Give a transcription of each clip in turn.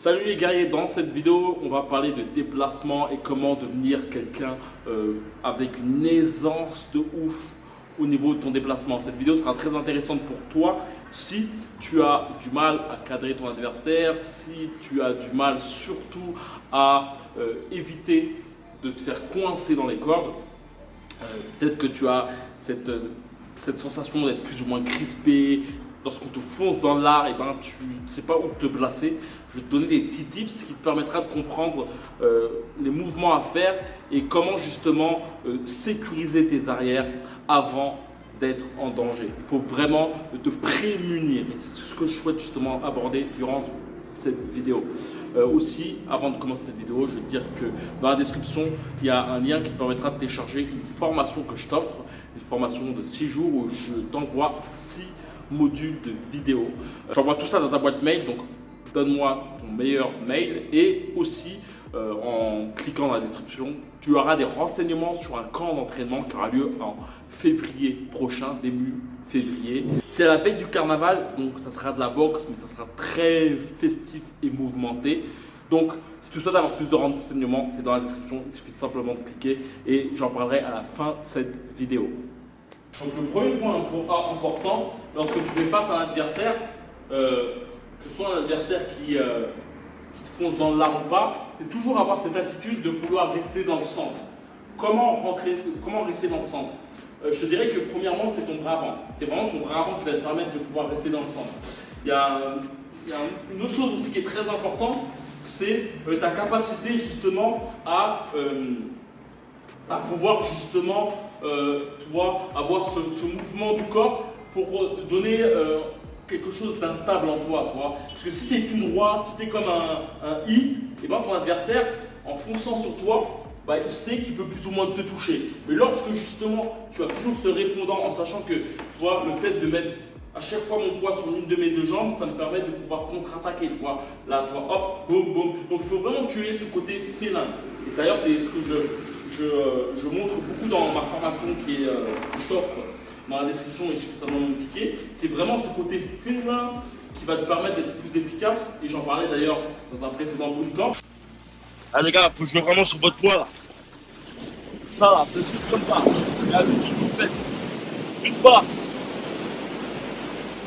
Salut les guerriers, dans cette vidéo on va parler de déplacement et comment devenir quelqu'un avec une aisance de ouf au niveau de ton déplacement. Cette vidéo sera très intéressante pour toi si tu as du mal à cadrer ton adversaire, si tu as du mal surtout à éviter de te faire coincer dans les cordes. Peut-être que tu as cette sensation d'être plus ou moins crispé. Lorsqu'on te fonce dans l'art, tu ne sais pas où te placer. Je vais te donner des petits tips qui te permettra de comprendre les mouvements à faire et comment justement sécuriser tes arrières avant d'être en danger. Il faut vraiment te prémunir et c'est ce que je souhaite justement aborder durant cette vidéo. Aussi, avant de commencer cette vidéo, je vais te dire que dans la description, il y a un lien qui te permettra de télécharger une formation que je t'offre, une formation de 6 jours où je t'envoie 6 modules de vidéo. J'envoie tout ça dans ta boîte mail, donc donne-moi ton meilleur mail et aussi en cliquant dans la description, tu auras des renseignements sur un camp d'entraînement qui aura lieu en février prochain, début février. C'est la veille du carnaval, donc ça sera de la boxe, mais ça sera très festif et mouvementé. Donc, si tu souhaites avoir plus de renseignements, c'est dans la description, il suffit simplement de cliquer et j'en parlerai à la fin de cette vidéo. Donc, le premier point important, lorsque tu fais face à un adversaire, que ce soit un adversaire qui te fonce dans l'art ou pas, c'est toujours avoir cette attitude de vouloir rester dans le centre. Comment rester dans le centre? Je te dirais que premièrement, c'est ton bras avant. C'est vraiment ton bras avant qui va te permettre de pouvoir rester dans le centre. Il y a une autre chose aussi qui est très importante, c'est ta capacité justement à pouvoir justement avoir ce mouvement du corps pour donner quelque chose d'instable en toi, tu vois. Parce que si tu es tout droit, si tu es comme un I, et ben ton adversaire, en fonçant sur toi, il sait qu'il peut plus ou moins te toucher. Mais lorsque justement tu as toujours ce répondant en sachant que toi, le fait de mettre à chaque fois mon poids sur l'une de mes deux jambes, ça me permet de pouvoir contre-attaquer. Tu vois, là, tu vois, hop, boum, boum. Donc il faut vraiment que tu aies ce côté félin. Et d'ailleurs, c'est ce que je montre beaucoup dans ma formation que je t'offre dans la description et sur mon ticket. C'est vraiment ce côté félin qui va te permettre d'être plus efficace. Et j'en parlais d'ailleurs dans un précédent bootcamp. Ah les gars, faut jouer vraiment sur votre poids là. Ça là, de suite comme ça. Et à l'outil que vous faites. Une fois.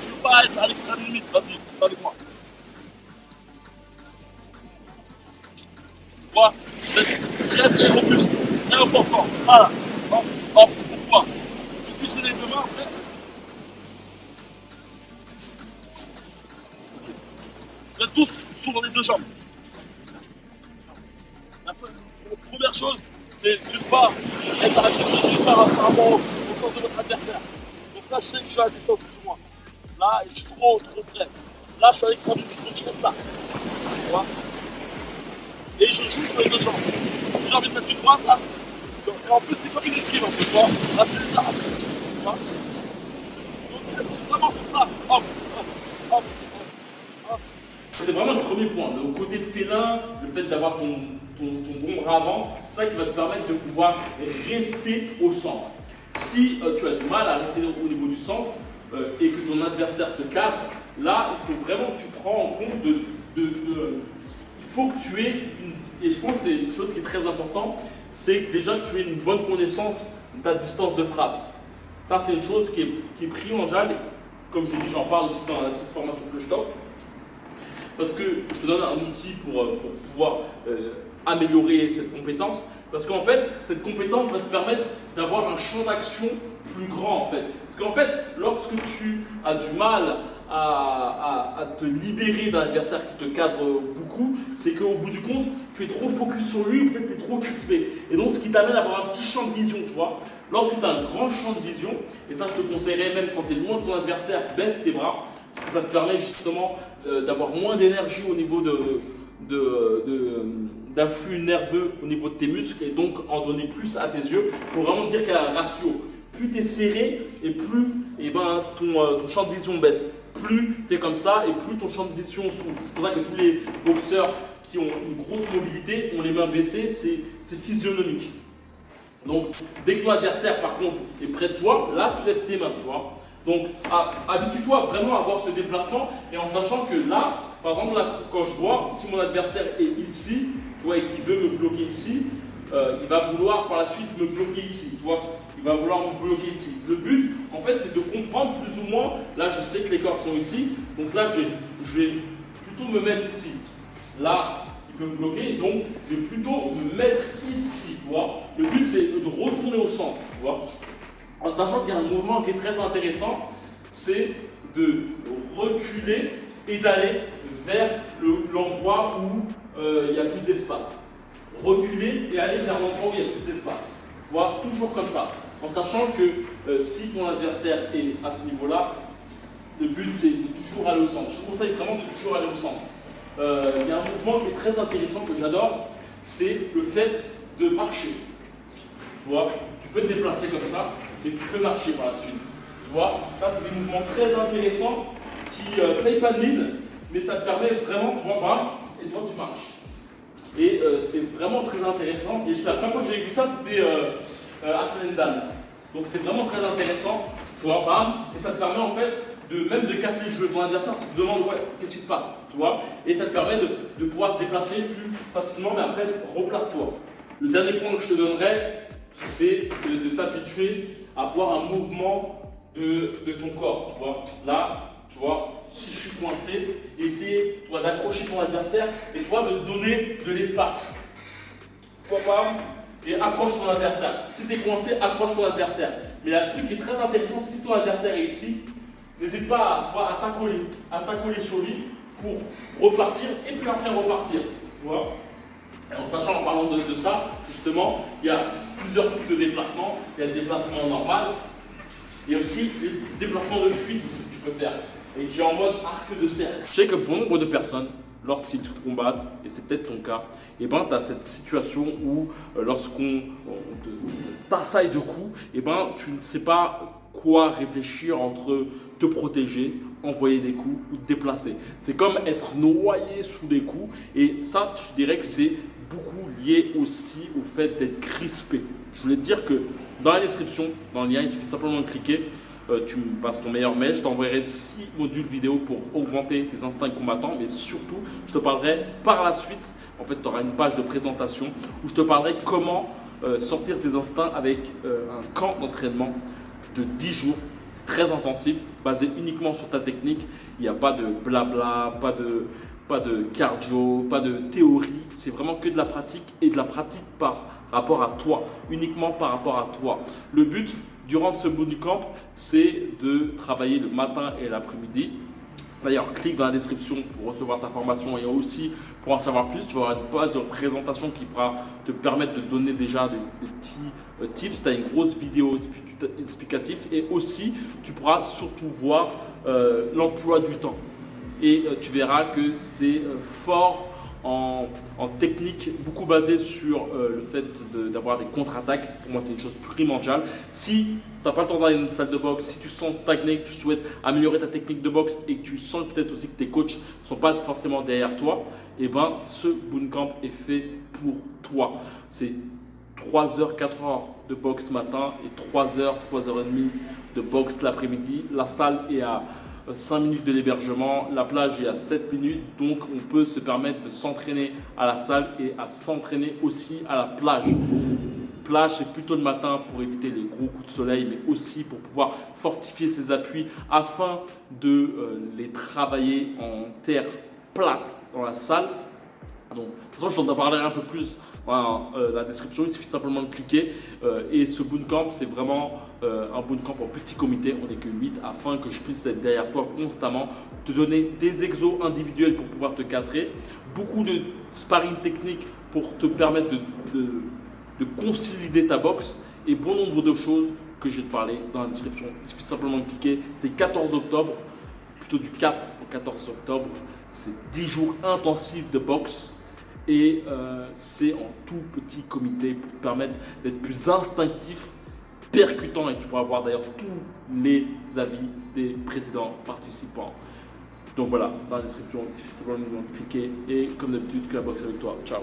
Je ne veux pas être à l'extrême limite, vas-y, c'est avec moi. Tu vois, vous êtes très très robuste, très important. Voilà. Hop, hop, pourquoi? Si c'est les deux mains après. Vous êtes tous sur les deux jambes. La première chose, c'est de ne pas être à la gestion de faire un bond au sens de votre adversaire. Donc là, je sais que je suis à distance de moi. Là, je suis trop près. Là, je suis à l'extrême limite, donc je reste là. Tu vois? Et je joue sur les deux jambes. J'ai envie de mettre une droite là. Et en plus, c'est comme une esquive, tu vois. Là, c'est ça. Tu vois? Donc, c'est vraiment sur ça. Hop, hop, hop. C'est vraiment le premier point, le côté félin, le fait d'avoir ton bon bras avant, c'est ça qui va te permettre de pouvoir rester au centre. Si tu as du mal à rester au niveau du centre et que ton adversaire te cadre, là il faut vraiment que tu prends en compte il faut que tu aies et je pense que c'est une chose qui est très importante, c'est déjà que tu aies une bonne connaissance de ta distance de frappe. Ça c'est une chose qui est primordiale, comme je dis, j'en parle aussi dans la petite formation que je t'offre. Parce que je te donne un outil pour pouvoir améliorer cette compétence. Parce qu'en fait, cette compétence va te permettre d'avoir un champ d'action plus grand en fait. Parce qu'en fait, lorsque tu as du mal à te libérer d'un adversaire qui te cadre beaucoup, c'est qu'au bout du compte, tu es trop focus sur lui ou peut-être tu es trop crispé. Et donc, ce qui t'amène à avoir un petit champ de vision, tu vois. Lorsque tu as un grand champ de vision, et ça je te conseillerais même quand tu es loin de ton adversaire, baisse tes bras. Ça te permet justement d'avoir moins d'énergie au niveau d'un flux nerveux au niveau de tes muscles et donc en donner plus à tes yeux pour vraiment dire qu'il y a un ratio. Plus tu es serré et plus ton champ de vision baisse. Plus tu es comme ça et plus ton champ de vision s'ouvre. C'est pour ça que tous les boxeurs qui ont une grosse mobilité ont les mains baissées, c'est physionomique. Donc dès que ton adversaire par contre est près de toi, là tu lèves tes mains, tu vois. Donc habitue-toi vraiment à avoir ce déplacement et en sachant que là, par exemple, là, quand je vois, si mon adversaire est ici, tu vois, et qu'il veut me bloquer ici, il va vouloir par la suite me bloquer ici, tu vois, il va vouloir me bloquer ici. Le but, en fait, c'est de comprendre plus ou moins, là je sais que les cordes sont ici, donc là je vais plutôt me mettre ici. Là, il peut me bloquer, donc je vais plutôt me mettre ici, tu vois. Le but, c'est de retourner au centre, tu vois. En sachant qu'il y a un mouvement qui est très intéressant, c'est de reculer et d'aller vers l'endroit où il y a plus d'espace. Reculer et aller vers l'endroit où il y a plus d'espace. Tu vois, toujours comme ça. En sachant que si ton adversaire est à ce niveau-là, le but c'est de toujours aller au centre. Je te conseille vraiment de toujours aller au centre. Il y a un mouvement qui est très intéressant que j'adore, c'est le fait de marcher. Tu vois, tu peux te déplacer comme ça et tu peux marcher par la suite. Tu vois, ça c'est des mouvements très intéressants qui ne payent pas de mine, mais ça te permet vraiment, tu vois, pas, et toi tu marches. Et c'est vraiment très intéressant. Et la première fois que j'ai vu ça, c'était à Slendam. Donc c'est vraiment très intéressant, tu vois, bam, et ça te permet en fait même de casser le jeu. Ton adversaire te demande ouais, qu'est-ce qui se passe, tu vois, et ça te permet de pouvoir te déplacer plus facilement, mais après replace-toi. Le dernier point que je te donnerai, c'est de t'habituer à avoir un mouvement de ton corps, tu vois. Là, tu vois, si je suis coincé, essayer d'accrocher ton adversaire et toi de donner de l'espace. Tu vois pas? Et accroche ton adversaire. Si tu es coincé, accroche ton adversaire. Mais le truc qui est très intéressant, c'est si ton adversaire est ici, n'hésite pas à t'accoler sur lui pour repartir et puis après repartir. Tu vois? En sachant, en parlant de ça, justement, il y a plusieurs types de déplacements. Il y a le déplacement normal, il y a aussi le déplacement de fuite aussi que tu peux faire, et qui est en mode arc de cercle. Je sais que pour nombre de personnes, lorsqu'ils te combattent, et c'est peut-être ton cas, et ben tu as cette situation où lorsqu'on te t'assaille de coups, et ben tu ne sais pas quoi réfléchir entre te protéger, envoyer des coups ou te déplacer. C'est comme être noyé sous des coups, et ça je dirais que c'est beaucoup lié aussi au fait d'être crispé. Je voulais te dire que dans la description, dans le lien, il suffit simplement de cliquer. Tu me passes ton meilleur mail, je t'enverrai 6 modules vidéo pour augmenter tes instincts combattants, mais surtout, je te parlerai par la suite, en fait, tu auras une page de présentation où je te parlerai comment sortir tes instincts avec un camp d'entraînement de 10 jours, très intensif, basé uniquement sur ta technique. Il n'y a pas de blabla, pas de cardio, pas de théorie, c'est vraiment que de la pratique et de la pratique par rapport à toi, uniquement par rapport à toi. Le but durant ce bootcamp, c'est de travailler le matin et l'après-midi. D'ailleurs, clique dans la description pour recevoir ta formation et aussi pour en savoir plus. Tu auras une page de présentation qui pourra te permettre de donner déjà des petits tips. Tu as une grosse vidéo explicative et aussi tu pourras surtout voir l'emploi du temps. Et tu verras que c'est fort en technique, beaucoup basé sur le fait d'avoir des contre-attaques. Pour moi, c'est une chose primordiale. Si tu n'as pas le temps d'aller dans une salle de boxe, si tu sens stagné, que tu souhaites améliorer ta technique de boxe et que tu sens peut-être aussi que tes coachs ne sont pas forcément derrière toi, et ben ce bootcamp est fait pour toi. C'est 3 heures, 4 heures de boxe matin et 3 heures, 3h30 de boxe l'après-midi. La salle est à 5 minutes de l'hébergement, la plage est à 7 minutes, donc on peut se permettre de s'entraîner à la salle et à s'entraîner aussi à la plage. Plage, c'est plutôt le matin pour éviter les gros coups de soleil, mais aussi pour pouvoir fortifier ses appuis afin de les travailler en terre plate dans la salle. Donc, de toute façon, je t'en parlerai un peu plus dans la description, il suffit simplement de cliquer. Et ce bootcamp, c'est vraiment un bootcamp en petit comité, on n'est que 8, afin que je puisse être derrière toi constamment, te donner des exos individuels pour pouvoir te cadrer, beaucoup de sparring technique pour te permettre de consolider ta boxe et bon nombre de choses que je vais te parler dans la description. Il suffit simplement de cliquer. C'est 14 octobre, plutôt du 4 au 14 octobre. C'est 10 jours intensifs de boxe et c'est en tout petit comité pour te permettre d'être plus instinctif, percutant, et tu pourras voir d'ailleurs tous les avis des précédents participants. Donc voilà, dans la description, il suffit simplement de cliquer et comme d'habitude, que la boxe avec toi. Ciao.